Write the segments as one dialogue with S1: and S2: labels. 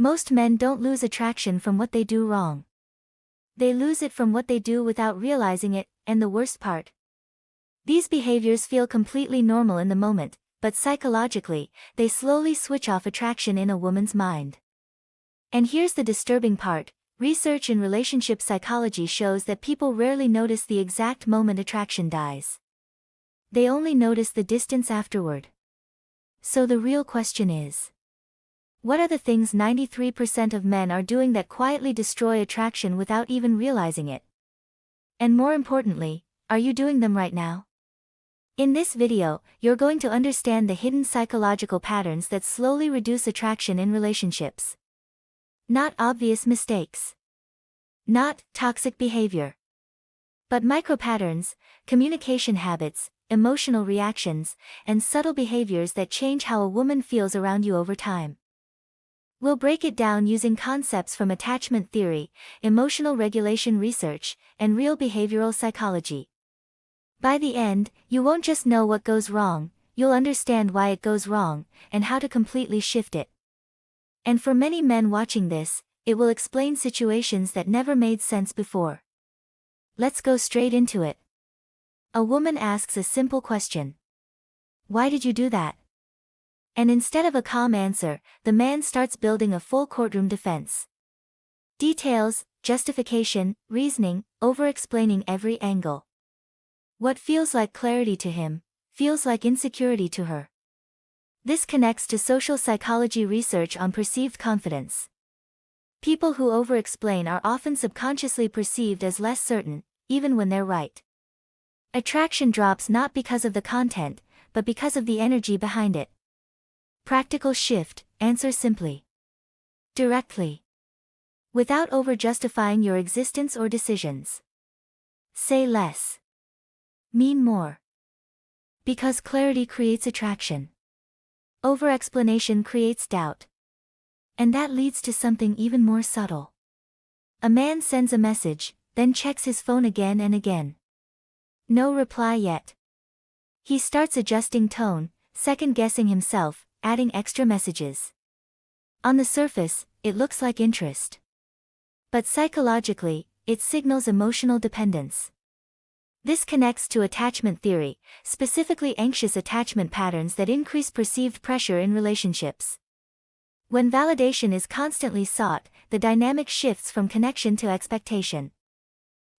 S1: Most men don't lose attraction from what they do wrong. They lose it from what they do without realizing it, and the worst part. These behaviors feel completely normal in the moment, but psychologically, they slowly switch off attraction in a woman's mind. And here's the disturbing part. Research in relationship psychology shows that people rarely notice the exact moment attraction dies. They only notice the distance afterward. So the real question is, what are the things 93% of men are doing that quietly destroy attraction without even realizing it? And more importantly, are you doing them right now? In this video, you're going to understand the hidden psychological patterns that slowly reduce attraction in relationships. Not obvious mistakes. Not toxic behavior. But micro-patterns, communication habits, emotional reactions, and subtle behaviors that change how a woman feels around you over time. We'll break it down using concepts from attachment theory, emotional regulation research, and real behavioral psychology. By the end, you won't just know what goes wrong, you'll understand why it goes wrong, and how to completely shift it. And for many men watching this, it will explain situations that never made sense before. Let's go straight into it. A woman asks a simple question. Why did you do that? And instead of a calm answer, the man starts building a full courtroom defense. Details, justification, reasoning, over-explaining every angle. What feels like clarity to him, feels like insecurity to her. This connects to social psychology research on perceived confidence. People who over-explain are often subconsciously perceived as less certain, even when they're right. Attraction drops not because of the content, but because of the energy behind it. Practical shift, answer simply. Directly. Without over-justifying your existence or decisions. Say less. Mean more. Because clarity creates attraction. Over-explanation creates doubt. And that leads to something even more subtle. A man sends a message, then checks his phone again and again. No reply yet. He starts adjusting tone, second-guessing himself, adding extra messages. On the surface, it looks like interest. But psychologically, it signals emotional dependence. This connects to attachment theory, specifically anxious attachment patterns that increase perceived pressure in relationships. When validation is constantly sought, the dynamic shifts from connection to expectation.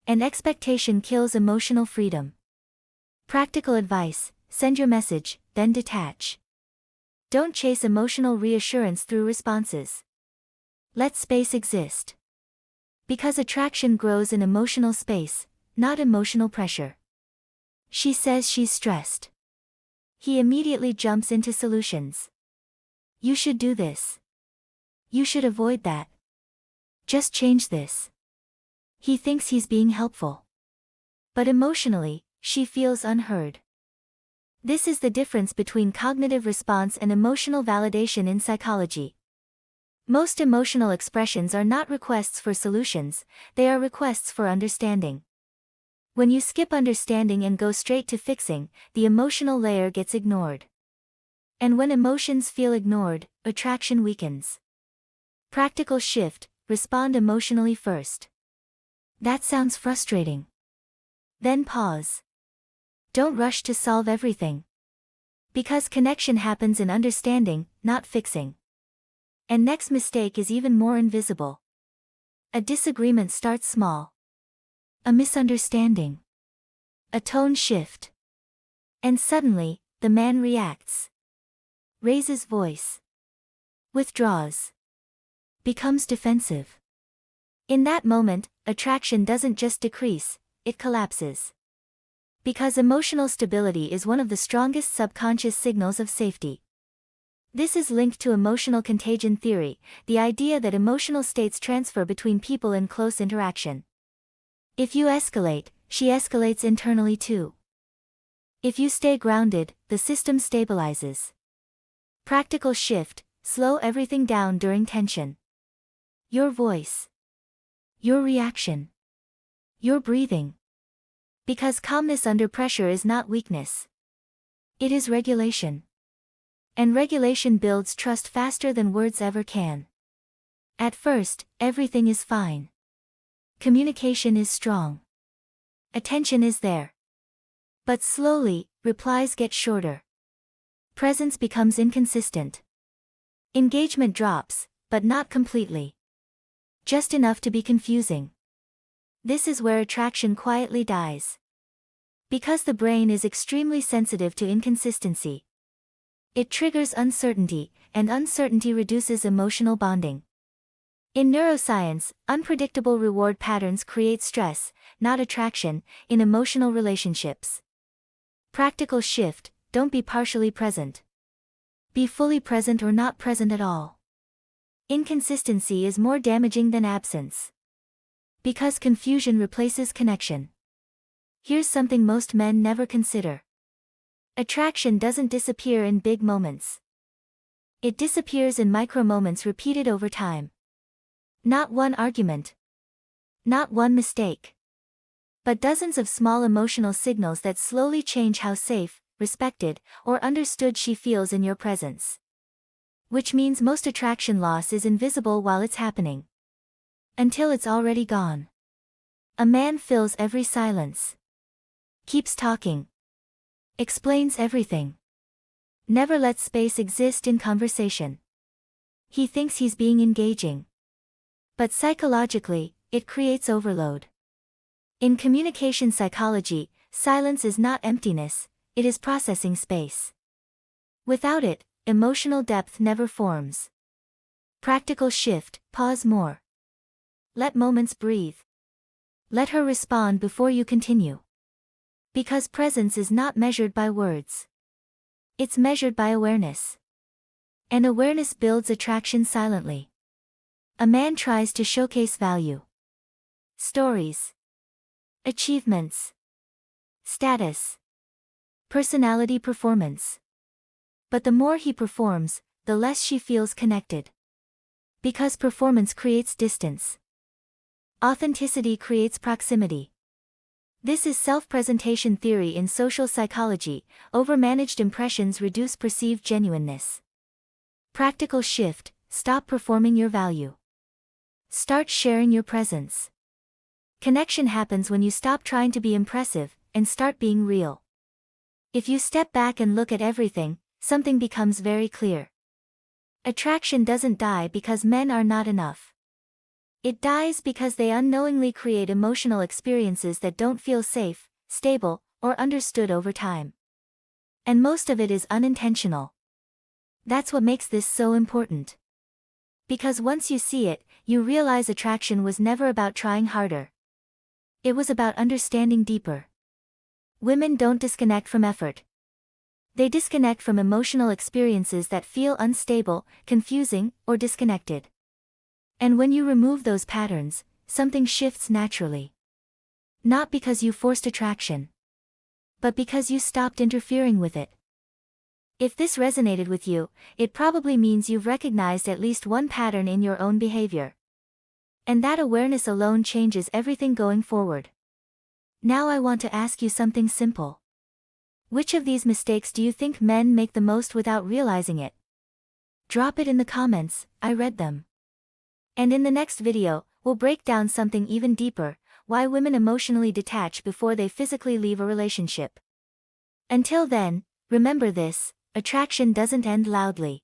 S1: And expectation kills emotional freedom. Practical advice: send your message, then detach. Don't chase emotional reassurance through responses. Let space exist. Because attraction grows in emotional space, not emotional pressure. She says she's stressed. He immediately jumps into solutions. You should do this. You should avoid that. Just change this. He thinks he's being helpful. But emotionally, she feels unheard. This is the difference between cognitive response and emotional validation in psychology. Most emotional expressions are not requests for solutions, they are requests for understanding. When you skip understanding and go straight to fixing, the emotional layer gets ignored. And when emotions feel ignored, attraction weakens. Practical shift: respond emotionally first. That sounds frustrating. Then pause. Don't rush to solve everything. Because connection happens in understanding, not fixing. And next mistake is even more invisible. A disagreement starts small. A misunderstanding. A tone shift. And suddenly, the man reacts. Raises voice. Withdraws. Becomes defensive. In that moment, attraction doesn't just decrease, it collapses. Because emotional stability is one of the strongest subconscious signals of safety. This is linked to emotional contagion theory, the idea that emotional states transfer between people in close interaction. If you escalate, she escalates internally too. If you stay grounded, the system stabilizes. Practical shift: slow everything down during tension. Your voice. Your reaction. Your breathing. Because calmness under pressure is not weakness. It is regulation. And regulation builds trust faster than words ever can. At first, everything is fine. Communication is strong. Attention is there. But slowly, replies get shorter. Presence becomes inconsistent. Engagement drops, but not completely. Just enough to be confusing. This is where attraction quietly dies. Because the brain is extremely sensitive to inconsistency. It triggers uncertainty, and uncertainty reduces emotional bonding. In neuroscience, unpredictable reward patterns create stress, not attraction, in emotional relationships. Practical shift: don't be partially present. Be fully present or not present at all. Inconsistency is more damaging than absence. Because confusion replaces connection. Here's something most men never consider. Attraction doesn't disappear in big moments. It disappears in micro moments repeated over time. Not one argument. Not one mistake. But dozens of small emotional signals that slowly change how safe, respected, or understood she feels in your presence. Which means most attraction loss is invisible while it's happening. Until it's already gone. A man fills every silence. Keeps talking. Explains everything. Never lets space exist in conversation. He thinks he's being engaging. But psychologically, it creates overload. In communication psychology, silence is not emptiness, it is processing space. Without it, emotional depth never forms. Practical shift: pause more. Let moments breathe. Let her respond before you continue. Because presence is not measured by words. It's measured by awareness. And awareness builds attraction silently. A man tries to showcase value. Stories. Achievements. Status. Personality, performance. But the more he performs, the less she feels connected. Because performance creates distance. Authenticity creates proximity. This is self-presentation theory in social psychology. Overmanaged impressions reduce perceived genuineness. Practical shift: stop performing your value. Start sharing your presence. Connection happens when you stop trying to be impressive, and start being real. If you step back and look at everything, something becomes very clear. Attraction doesn't die because men are not enough. It dies because they unknowingly create emotional experiences that don't feel safe, stable, or understood over time. And most of it is unintentional. That's what makes this so important. Because once you see it, you realize attraction was never about trying harder. It was about understanding deeper. Women don't disconnect from effort. They disconnect from emotional experiences that feel unstable, confusing, or disconnected. And when you remove those patterns, something shifts naturally. Not because you forced attraction, but because you stopped interfering with it. If this resonated with you, it probably means you've recognized at least one pattern in your own behavior. And that awareness alone changes everything going forward. Now I want to ask you something simple. Which of these mistakes do you think men make the most without realizing it? Drop it in the comments, I read them. And in the next video, we'll break down something even deeper: why women emotionally detach before they physically leave a relationship. Until then, remember this: attraction doesn't end loudly.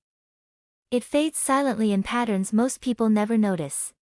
S1: It fades silently in patterns most people never notice.